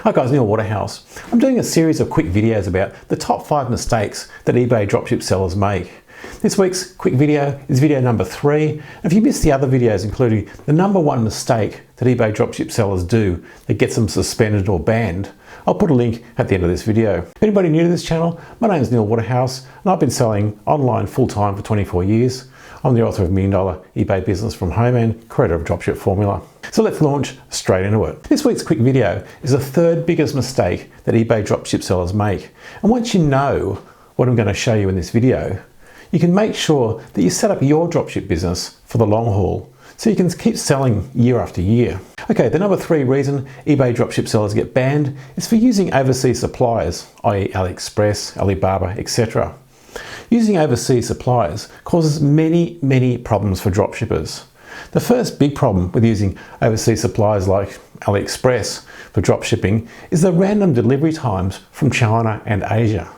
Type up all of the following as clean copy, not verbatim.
Hi guys, Neil Waterhouse. I'm doing a series of quick videos about the top 5 mistakes that eBay dropship sellers make. This week's quick video is video number 3. And if you missed the other videos, including the number 1 mistake that eBay dropship sellers do that gets them suspended or banned, I'll put a link at the end of this video. If anybody new to this channel, my name is Neil Waterhouse and I've been selling online full-time for 24 years. I'm the author of $1 Million eBay Business from Home and creator of Dropship Formula. So let's launch straight into it. This week's quick video is the 3rd biggest mistake that eBay dropship sellers make. And once you know what I'm going to show you in this video, you can make sure that you set up your dropship business for the long haul so you can keep selling year after year. Okay, the number 3 reason eBay dropship sellers get banned is for using overseas suppliers, i.e. Aliexpress, Alibaba, etc. Using overseas suppliers causes many problems for dropshippers. The first big problem with using overseas suppliers like Aliexpress for dropshipping is the random delivery times from China and Asia.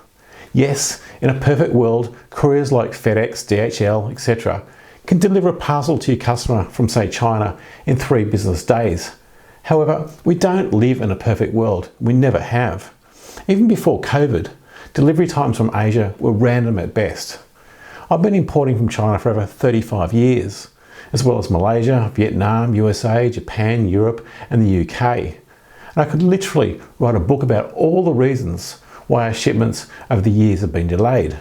Yes, in a perfect world, couriers like FedEx, DHL, etc. can deliver a parcel to your customer from, say, China in 3 business days. However, we don't live in a perfect world. We never have. Even before COVID, delivery times from Asia were random at best. I've been importing from China for over 35 years, as well as Malaysia, Vietnam, USA, Japan, Europe, and the UK. And I could literally write a book about all the reasons why our shipments over the years have been delayed.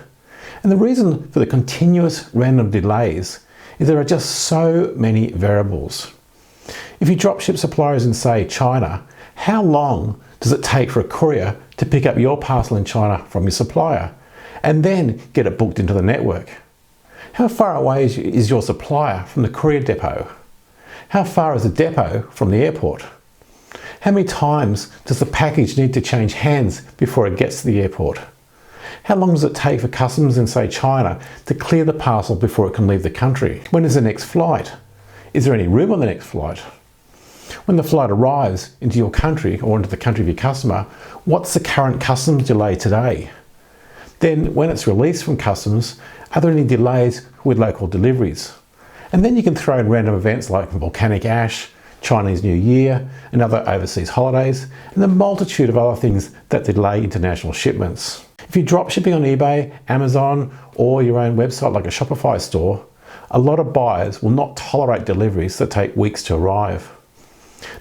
And the reason for the continuous random delays is there are just so many variables. If you dropship suppliers in, say, China, how long does it take for a courier to pick up your parcel in China from your supplier and then get it booked into the network? How far away is your supplier from the courier depot? How far is the depot from the airport? How many times does the package need to change hands before it gets to the airport? How long does it take for customs in, say, China to clear the parcel before it can leave the country? When is the next flight? Is there any room on the next flight? When the flight arrives into your country or into the country of your customer, what's the current customs delay today? Then when it's released from customs, are there any delays with local deliveries? And then you can throw in random events like volcanic ash, Chinese New Year, and other overseas holidays, and a multitude of other things that delay international shipments. If you're dropshipping on eBay, Amazon, or your own website like a Shopify store, a lot of buyers will not tolerate deliveries that take weeks to arrive.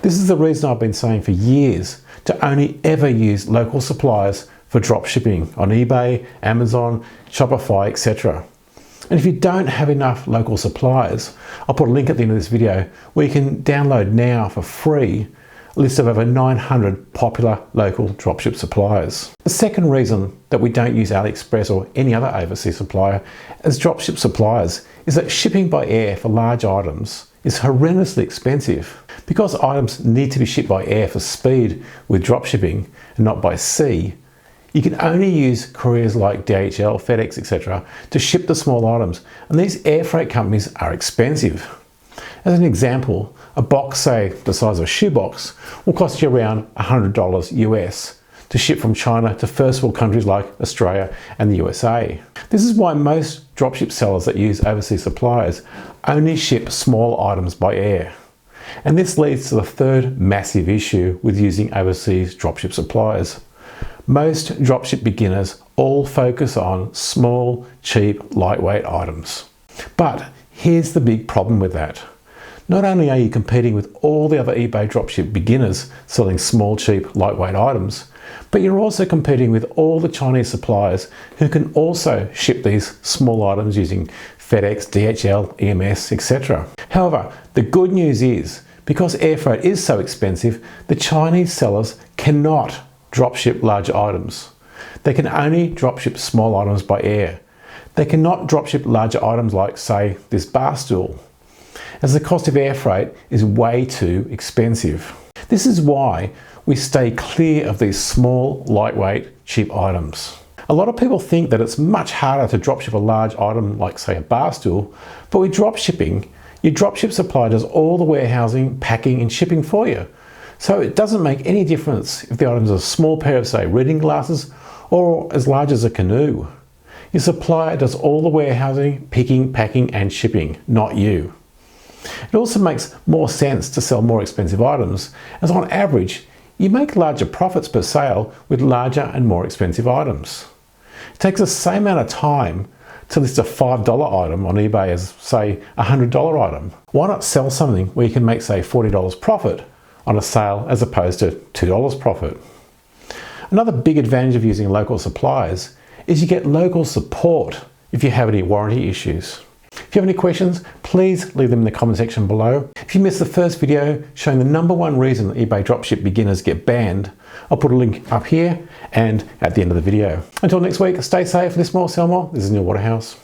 This is the reason I've been saying for years to only ever use local suppliers for dropshipping on eBay, Amazon, Shopify, etc. And if you don't have enough local suppliers, I'll put a link at the end of this video where you can download now for free a list of over 900 popular local dropship suppliers. The second reason that we don't use Aliexpress or any other overseas supplier as dropship suppliers is that shipping by air for large items is horrendously expensive. Because items need to be shipped by air for speed with dropshipping and not by sea, you can only use couriers like DHL, FedEx, etc. to ship the small items, and these air freight companies are expensive. As an example, a box, say the size of a shoebox, will cost you around $100 US to ship from China to first world countries like Australia and the USA. This is why most dropship sellers that use overseas suppliers only ship small items by air. And this leads to the 3rd massive issue with using overseas dropship suppliers. Most dropship beginners all focus on small, cheap, lightweight items. But here's the big problem with that. Not only are you competing with all the other eBay dropship beginners selling small, cheap, lightweight items, but you're also competing with all the Chinese suppliers who can also ship these small items using FedEx, DHL, EMS, etc. However, the good news is, because air freight is so expensive, the Chinese sellers cannot dropship large items. They can only dropship small items by air. They cannot dropship larger items like, say, this bar stool, as the cost of air freight is way too expensive. This is why we stay clear of these small, lightweight, cheap items. A lot of people think that it's much harder to dropship a large item like, say, a bar stool, but with dropshipping, your dropship supplier does all the warehousing, packing, and shipping for you. So it doesn't make any difference if the item is a small pair of, say, reading glasses or as large as a canoe. Your supplier does all the warehousing, picking, packing, and shipping, not you. It also makes more sense to sell more expensive items, as on average, you make larger profits per sale with larger and more expensive items. It takes the same amount of time to list a $5 item on eBay as, say, a $100 item. Why not sell something where you can make, say, $40 profit on a sale as opposed to $2 profit? Another big advantage of using local suppliers is you get local support if you have any warranty issues. If you have any questions, please leave them in the comment section below. If you missed the first video showing the #1 reason that eBay dropship beginners get banned, I'll put a link up here and at the end of the video. Until next week, stay safe, list more, sell more. This is Neil Waterhouse.